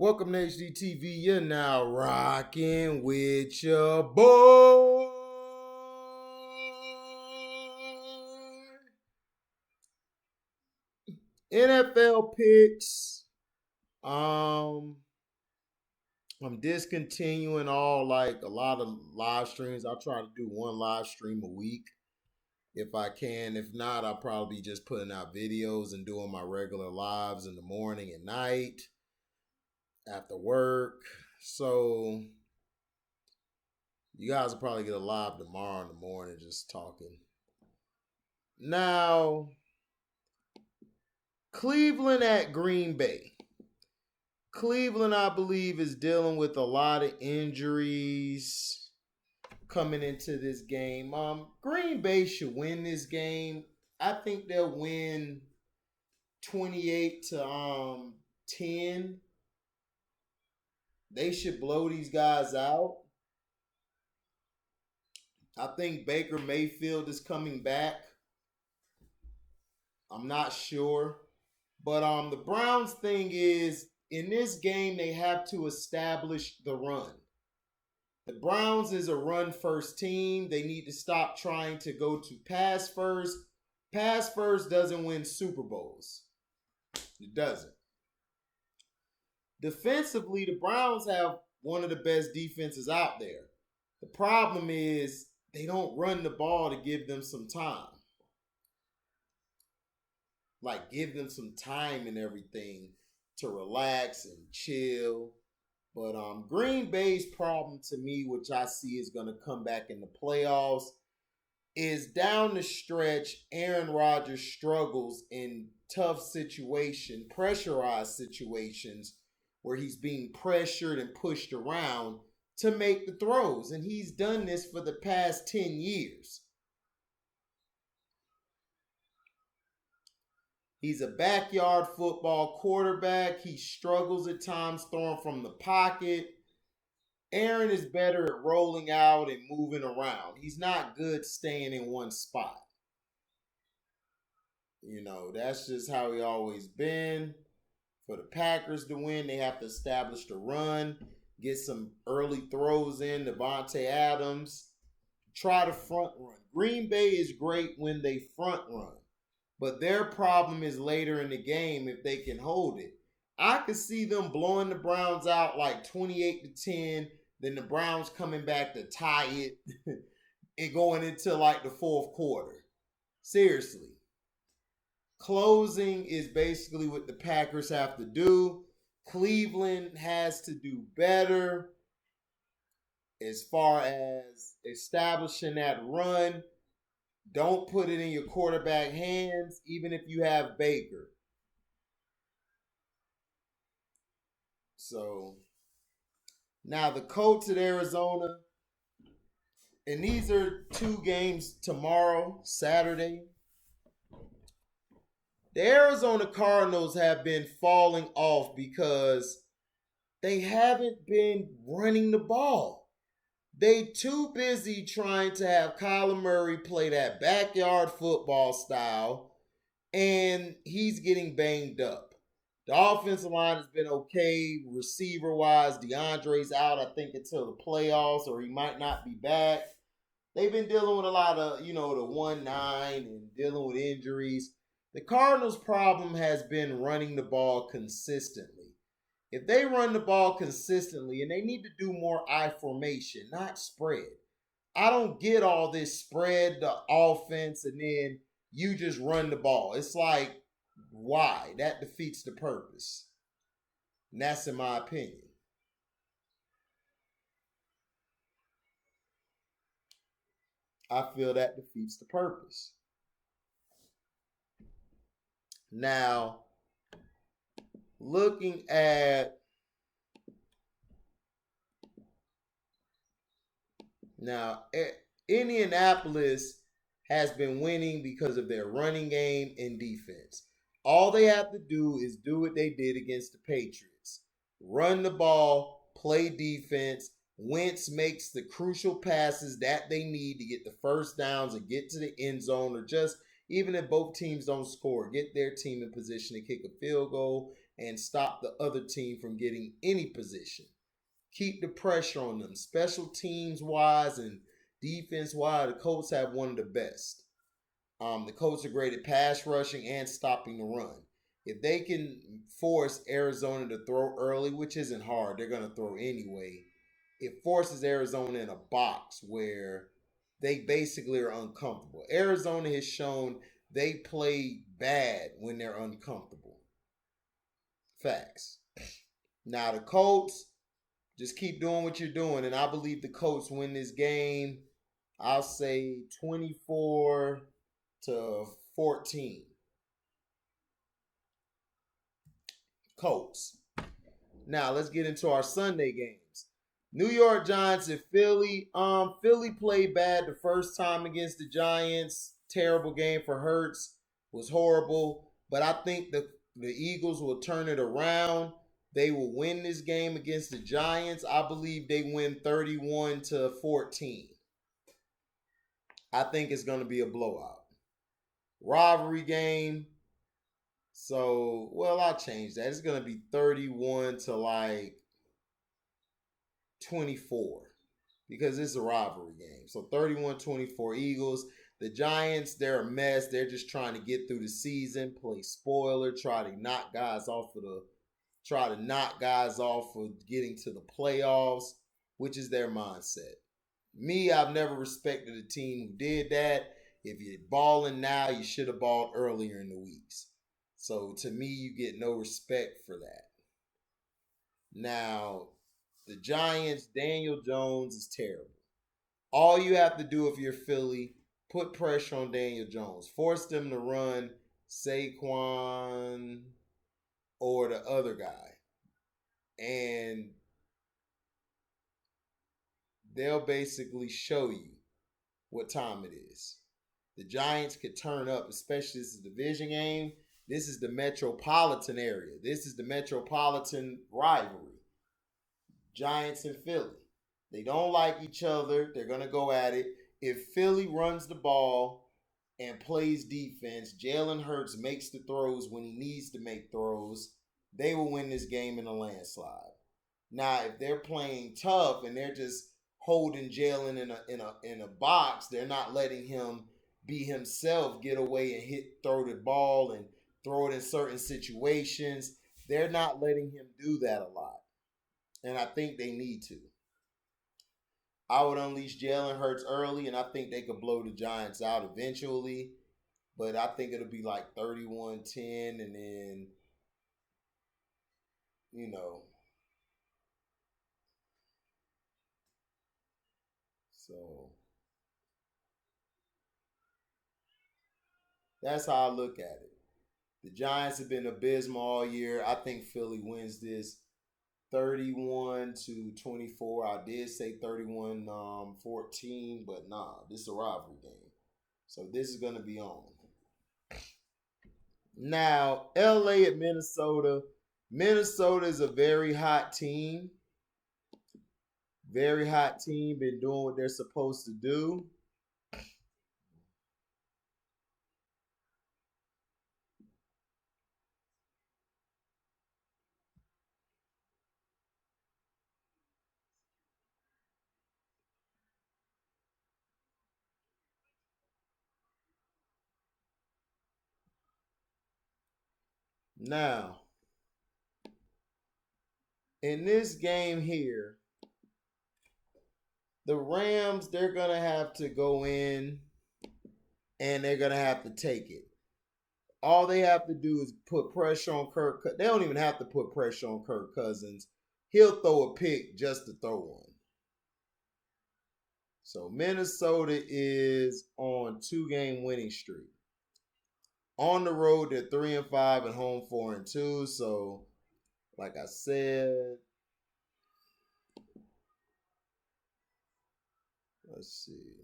Welcome to HDTV. You're now rocking with your boy. NFL picks. I'm discontinuing a lot of live streams. I'll try to do one live stream a week if I can. If not, I'll probably be just putting out videos and doing my regular lives in the morning and night after work. So you guys will probably get a live tomorrow in the morning just talking. Now, Cleveland at Green Bay. Cleveland, I believe, is dealing with a lot of injuries coming into this game. Green Bay should win this game. I think they'll win 28-10. They should blow these guys out. I think Baker Mayfield is coming back. I'm not sure. But the Browns thing is, in this game, they have to establish the run. The Browns is a run-first team. They need to stop trying to go to pass first. Pass first doesn't win Super Bowls. It doesn't. Defensively, the Browns have one of the best defenses out there. The problem is they don't run the ball to give them some time. Like, give them some time and everything to relax and chill. But Green Bay's problem to me, which I see is going to come back in the playoffs, is down the stretch, Aaron Rodgers struggles in tough situations, pressurized situations, where he's being pressured and pushed around to make the throws. And he's done this for the past 10 years. He's a backyard football quarterback. He struggles at times throwing from the pocket. Aaron is better at rolling out and moving around. He's not good staying in one spot. You know, that's just how he always been. For the Packers to win, they have to establish the run, get some early throws in, Devontae Adams, try to front run. Green Bay is great when they front run. But their problem is later in the game if they can hold it. I could see them blowing the Browns out like 28-10, then the Browns coming back to tie it and going into like the fourth quarter. Seriously. Closing is basically what the Packers have to do. Cleveland has to do better as far as establishing that run. Don't put it in your quarterback hands, even if you have Baker. So, now the Colts at Arizona. And these are two games tomorrow, Saturday. The Arizona Cardinals have been falling off because they haven't been running the ball. They too busy trying to have Kyler Murray play that backyard football style, and he's getting banged up. The offensive line has been okay receiver-wise. DeAndre's out, I think, until the playoffs, or he might not be back. They've been dealing with a lot of, the 1-9 and dealing with injuries. The Cardinals' problem has been running the ball consistently. If they run the ball consistently, and they need to do more I formation, not spread. I don't get all this spread the offense and then you just run the ball. It's like, why? That defeats the purpose. And that's in my opinion. I feel that defeats the purpose. Now, looking at Indianapolis has been winning because of their running game and defense. All they have to do is do what they did against the Patriots. Run the ball, play defense. Wentz makes the crucial passes that they need to get the first downs and get to the end zone, or just even if both teams don't score, get their team in position to kick a field goal and stop the other team from getting any position. Keep the pressure on them. Special teams wise and defense wise, the Colts have one of the best. The Colts are great at pass rushing and stopping the run. If they can force Arizona to throw early, which isn't hard, they're going to throw anyway. It forces Arizona in a box where they basically are uncomfortable. Arizona has shown they play bad when they're uncomfortable. Facts. Now the Colts just keep doing what you're doing, and I believe the Colts win this game. I'll say 24-14. Colts. Now let's get into our Sunday games. New York Giants and Philly. Philly played bad the first time against the Giants. Terrible game for Hurts. Was horrible. But I think the Eagles will turn it around. They will win this game against the Giants. I believe they win 31-14. I think it's going to be a blowout. Rivalry game. So, well, I'll change that. It's going to be 31-24 because it's a rivalry game. So 31-24 Eagles. The Giants, they're a mess. They're just trying to get through the season, play spoiler, try to knock guys off of getting to the playoffs, which is their mindset. Me, I've never respected a team who did that. If you're balling now, you should have balled earlier in the weeks. So to me, you get no respect for that. Now, the Giants, Daniel Jones is terrible. All you have to do if you're Philly, put pressure on Daniel Jones. Force them to run Saquon or the other guy. And they'll basically show you what time it is. The Giants could turn up, especially this is a division game. This is the metropolitan area. This is the metropolitan rivalry. Giants and Philly. They don't like each other. They're going to go at it. If Philly runs the ball and plays defense, Jalen Hurts makes the throws when he needs to make throws, they will win this game in a landslide. Now, if they're playing tough and they're just holding Jalen in a box, they're not letting him be himself, get away and throw the ball and throw it in certain situations. They're not letting him do that a lot. And I think they need to. I would unleash Jalen Hurts early, and I think they could blow the Giants out eventually. But I think it'll be like 31-10, and then, you know. So that's how I look at it. The Giants have been abysmal all year. I think Philly wins this 31-24. I did say 31-14, but nah, this is a rivalry game. So this is going to be on. Now, LA at Minnesota. Minnesota is a very hot team. Very hot team. Been doing what they're supposed to do. Now, in this game here, the Rams, they're going to have to go in and they're going to have to take it. All they have to do is put pressure on Kirk. They don't even have to put pressure on Kirk Cousins. He'll throw a pick just to throw one. So Minnesota is on 2-game winning streak. On the road, they're 3-5 and home 4-2. So, like I said, let's see.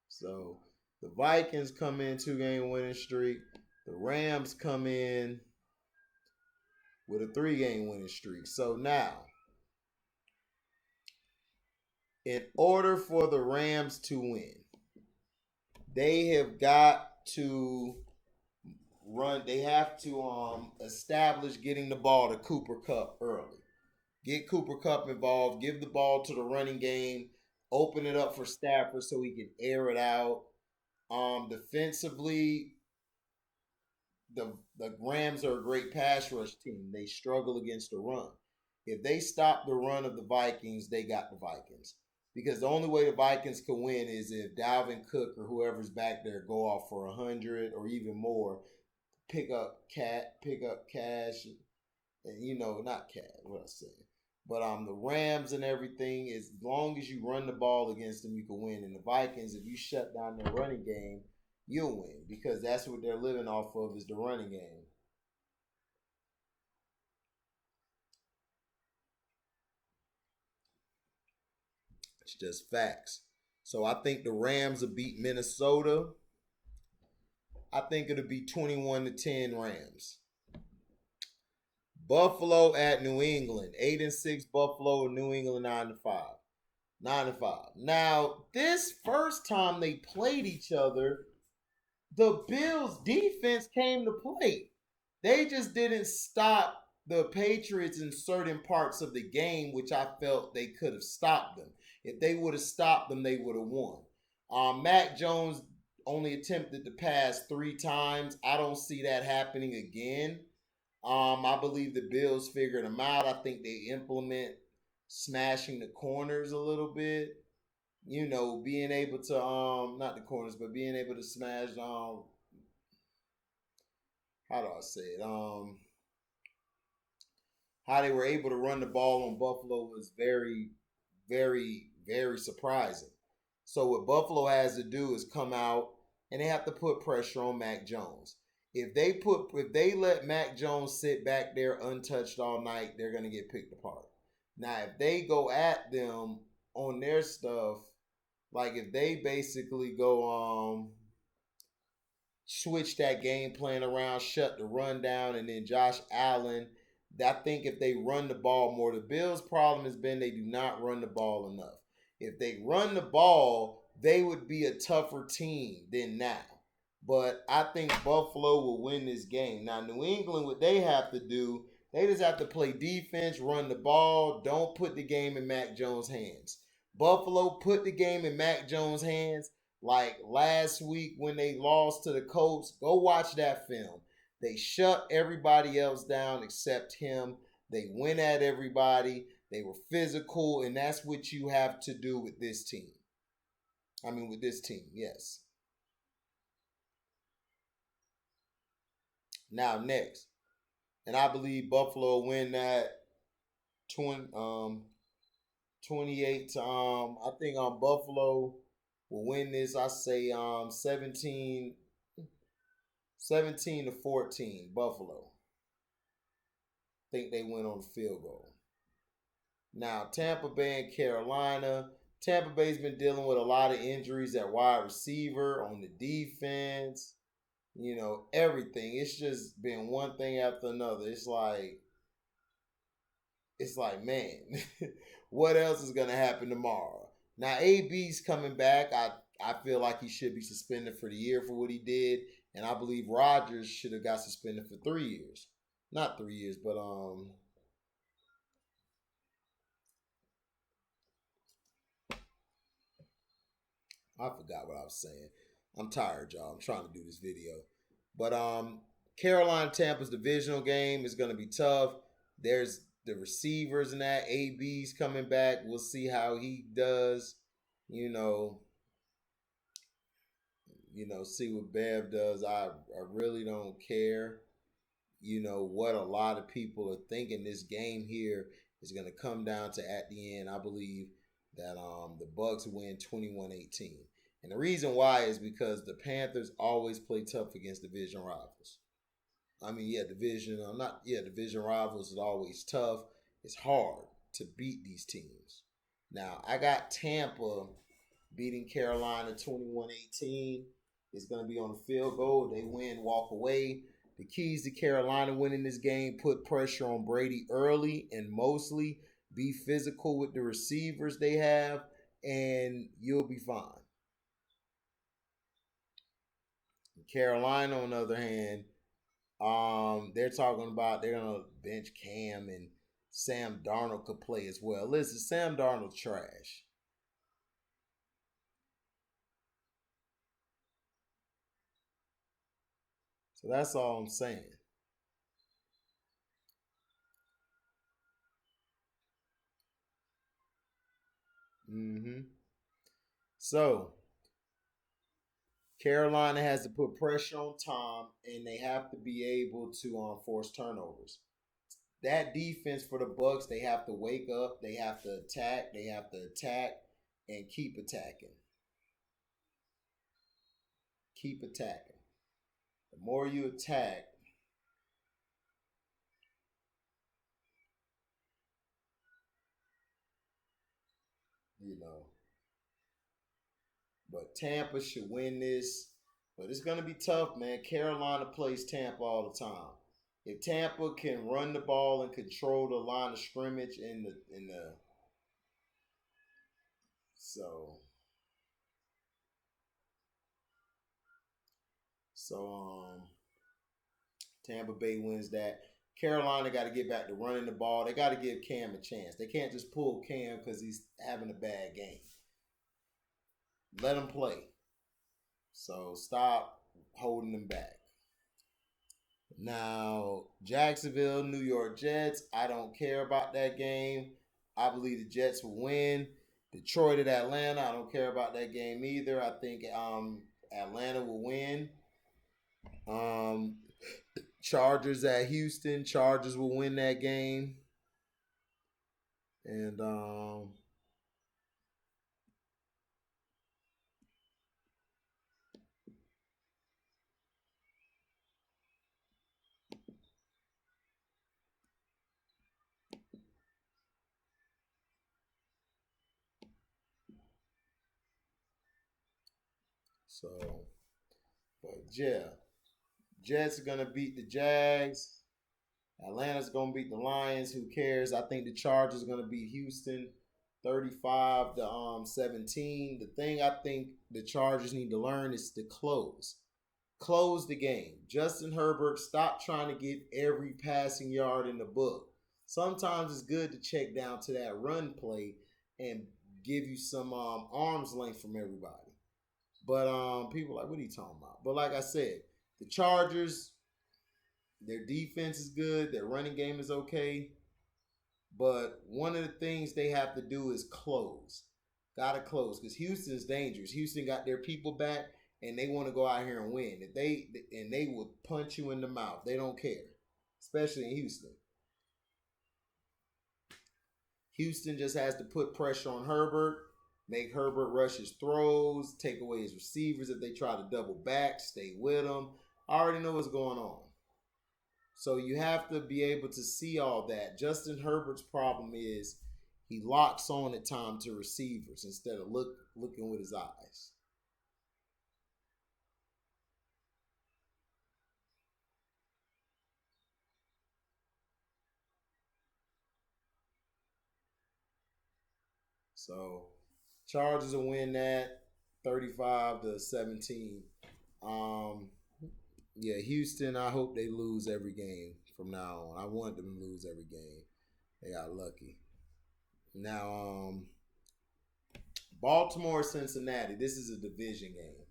So the Vikings come in 2-game winning streak. The Rams come in with a 3-game winning streak. So now In order for the Rams to win, they have got to run. They have to establish getting the ball to Cooper Kupp early. Get Cooper Kupp involved. Give the ball to the running game. Open it up for Stafford so he can air it out. Defensively, the Rams are a great pass rush team. They struggle against the run. If they stop the run of the Vikings, they got the Vikings. Because the only way the Vikings can win is if Dalvin Cook or whoever's back there go off for 100 or even more, pick up cash, and not cash. What I say, but the Rams and everything. As long as you run the ball against them, you can win. And the Vikings, if you shut down their running game, you'll win because that's what they're living off of is the running game. It's just facts. So I think the Rams will beat Minnesota. I think it'll be 21-10 Rams. Buffalo at New England. 8-6 Buffalo, New England 9-5. 9-5. Now, this first time they played each other, the Bills defense came to play. They just didn't stop the Patriots in certain parts of the game, which I felt they could have stopped them. If they would have stopped them, they would have won. Mac Jones only attempted to pass 3 times. I don't see that happening again. I believe the Bills figured them out. I think they implement smashing the corners a little bit. Being able to not the corners, but being able to smash how do I say it? How they were able to run the ball on Buffalo was very, very, very surprising. So what Buffalo has to do is come out and they have to put pressure on Mac Jones. If they let Mac Jones sit back there untouched all night, they're gonna get picked apart. Now, if they go at them on their stuff, like if they basically go switch that game plan around, shut the run down, and then Josh Allen. I think if they run the ball more, the Bills' problem has been they do not run the ball enough. If they run the ball, they would be a tougher team than now. But I think Buffalo will win this game. Now, New England, what they have to do, they just have to play defense, run the ball, don't put the game in Mac Jones' hands. Buffalo put the game in Mac Jones' hands like last week when they lost to the Colts. Go watch that film. They shut everybody else down except him. They went at everybody. They were physical, and that's what you have to do with this team. With this team, yes. Now, next. And I believe Buffalo win that 28 to I think Buffalo will win this. I say 17 to 14 Buffalo. Think they win on the field goal. Now, Tampa Bay and Carolina. Tampa Bay's been dealing with a lot of injuries at wide receiver, on the defense, everything. It's just been one thing after another. It's like, man, what else is going to happen tomorrow? Now, AB's coming back. I feel like he should be suspended for the year for what he did. And I believe Rodgers should have got suspended for 3 years. Not 3 years, but I forgot what I was saying. I'm tired, y'all. I'm trying to do this video. But Carolina Tampa's divisional game is gonna be tough. There's the receivers in that. AB's coming back. We'll see how he does. See what Bev does. I really don't care. What a lot of people are thinking this game here is going to come down to at the end. I believe that the Bucks win 21-18. And the reason why is because the Panthers always play tough against division rivals. Division rivals is always tough. It's hard to beat these teams. Now, I got Tampa beating Carolina 21-18. It's going to be on the field goal. They win, walk away. The keys to Carolina winning this game: put pressure on Brady early and mostly be physical with the receivers they have and you'll be fine. Carolina, on the other hand, they're talking about they're gonna bench Cam and Sam Darnold could play as well. Listen, Sam Darnold trash. So that's all I'm saying. Mm-hmm. So Carolina has to put pressure on Tom, and they have to be able to force turnovers. That defense for the Bucks, they have to wake up, they have to attack, and keep attacking. Keep attacking. The more you attack, you know. But Tampa should win this. But it's gonna be tough, man. Carolina plays Tampa all the time. If Tampa can run the ball and control the line of scrimmage in the so so Tampa Bay wins that. Carolina got to get back to running the ball. They got to give Cam a chance. They can't just pull Cam because he's having a bad game. Let him play. So stop holding him back. Now, Jacksonville, New York Jets. I don't care about that game. I believe the Jets will win. Detroit at Atlanta. I don't care about that game either. I think Atlanta will win. Um, Chargers at Houston. Chargers will win that game. And so, but yeah, Jets are gonna beat the Jags. Atlanta's gonna beat the Lions. Who cares? I think the Chargers are gonna beat Houston, 35 to 17. The thing I think the Chargers need to learn is to close the game. Justin Herbert, stop trying to get every passing yard in the book. Sometimes it's good to check down to that run play and give you some arm's length from everybody. But people are like, what are you talking about? But like I said, the Chargers, their defense is good, their running game is okay. But one of the things they have to do is close. Gotta close because Houston's dangerous. Houston got their people back and they want to go out here and win. If they will punch you in the mouth. They don't care, especially in Houston. Houston just has to put pressure on Herbert, make Herbert rush his throws, take away his receivers if they try to double back, stay with them. I already know what's going on. So you have to be able to see all that. Justin Herbert's problem is he locks on at times to receivers instead of looking with his eyes. So Chargers will win that 35 to 17. Um, yeah, Houston, I hope they lose every game from now on. I want them to lose every game. They got lucky. Now, Baltimore, Cincinnati. This is a division game.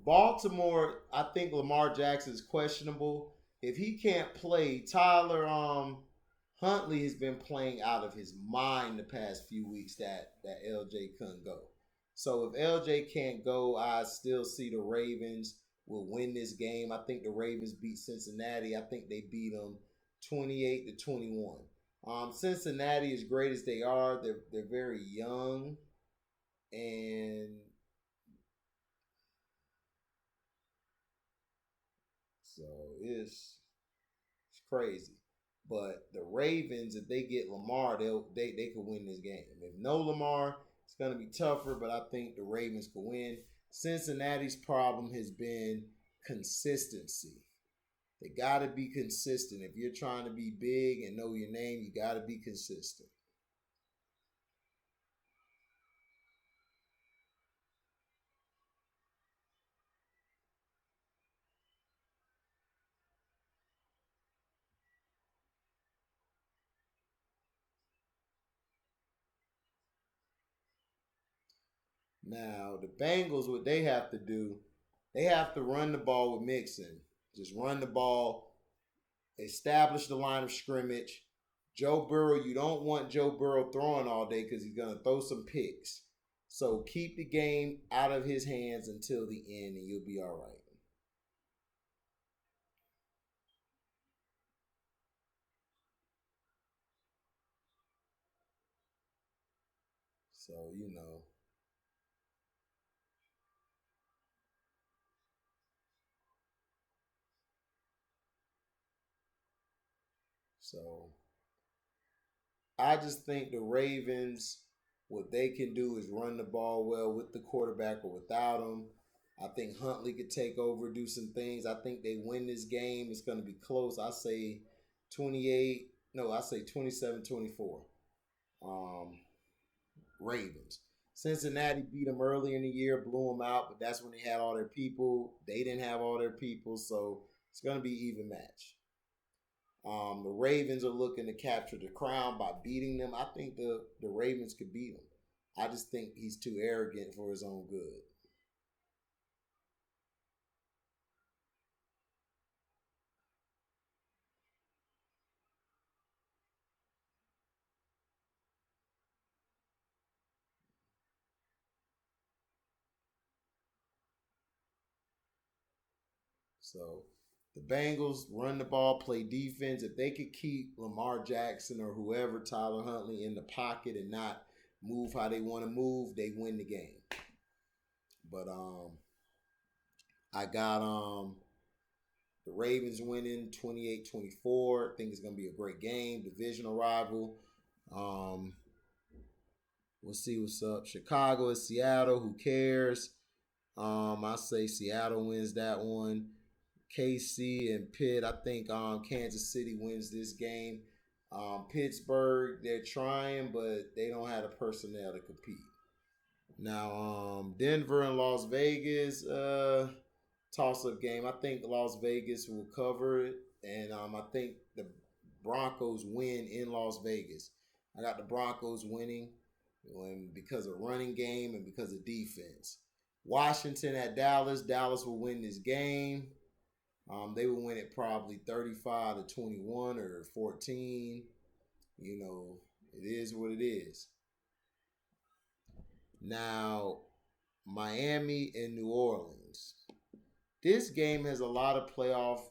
Baltimore, I think Lamar Jackson is questionable. If he can't play, Tyler Huntley has been playing out of his mind the past few weeks that LJ couldn't go. So if LJ can't go, I still see the Ravens will win this game. I think the Ravens beat Cincinnati. I think they beat them 28 to 21. Cincinnati, as great as they are, they're very young, and so it's crazy. But the Ravens, if they get Lamar, they could win this game. If no Lamar, it's gonna be tougher, but I think the Ravens could win. Cincinnati's problem has been consistency. They gotta be consistent. If you're trying to be big and know your name, you gotta be consistent. Now, the Bengals, what they have to do, they have to run the ball with Mixon. Just run the ball, establish the line of scrimmage. Joe Burrow, you don't want Joe Burrow throwing all day because he's going to throw some picks. So keep the game out of his hands until the end, and you'll be all right. So, so I just think the Ravens, what they can do is run the ball well with the quarterback or without him. I think Huntley could take over, do some things. I think they win this game. It's going to be close. I say 28, no, I say 27-24. Um, Ravens. Cincinnati beat them early in the year, blew them out, but that's when they had all their people. They didn't have all their people, so it's going to be even match. The Ravens are looking to capture the crown by beating them. I think the Ravens could beat them. I just think he's too arrogant for his own good. So the Bengals run the ball, play defense. If they could keep Lamar Jackson or whoever, Tyler Huntley, in the pocket and not move how they want to move, they win the game. But I got the Ravens winning 28-24. I think it's gonna be a great game, divisional rival. Um, we'll see what's up. Chicago is Seattle. Who cares? I say Seattle wins that one. KC and Pitt. I think Kansas City wins this game. Pittsburgh, they're trying, but they don't have the personnel to compete. Now, Denver and Las Vegas, toss-up game. I think Las Vegas will cover it, and I think the Broncos win in Las Vegas. I got the Broncos winning because of running game and because of defense. Washington at Dallas. Dallas will win this game. They will win it probably 35-21 or 14. It is what it is. Now, Miami and New Orleans. This game has a lot of playoff,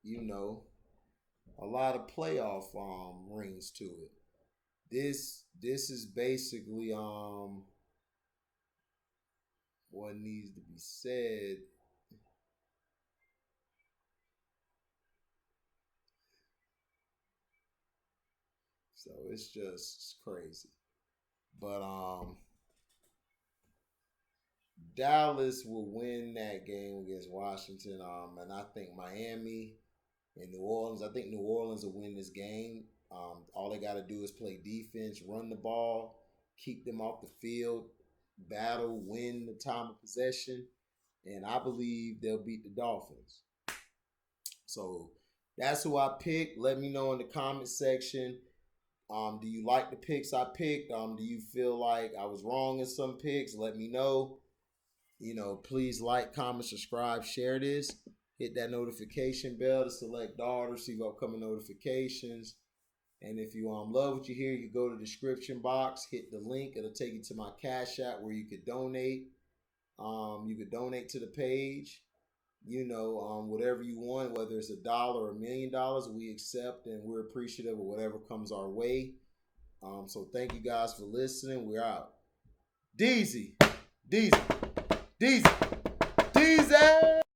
you know, a lot of playoff rings to it. This is basically what needs to be said. So it's crazy. But Dallas will win that game against Washington. And I think Miami and New Orleans. I think New Orleans will win this game. All they got to do is play defense, run the ball, keep them off the field, battle, win the time of possession, and I believe they'll beat the Dolphins. So that's who I picked. Let me know in the comment section. Do you like the picks I picked? Do you feel like I was wrong in some picks? Let me know. Please like, comment, subscribe, share this. Hit that notification bell to select all to receive upcoming notifications. And if you love what you hear, you go to the description box, hit the link. It'll take you to my Cash App where you could donate. You could donate to the page. Whatever you want, whether it's $1 or $1,000,000, we accept and we're appreciative of whatever comes our way. So thank you guys for listening. We're out. Deezy, Deezy, Deezy, Deezy.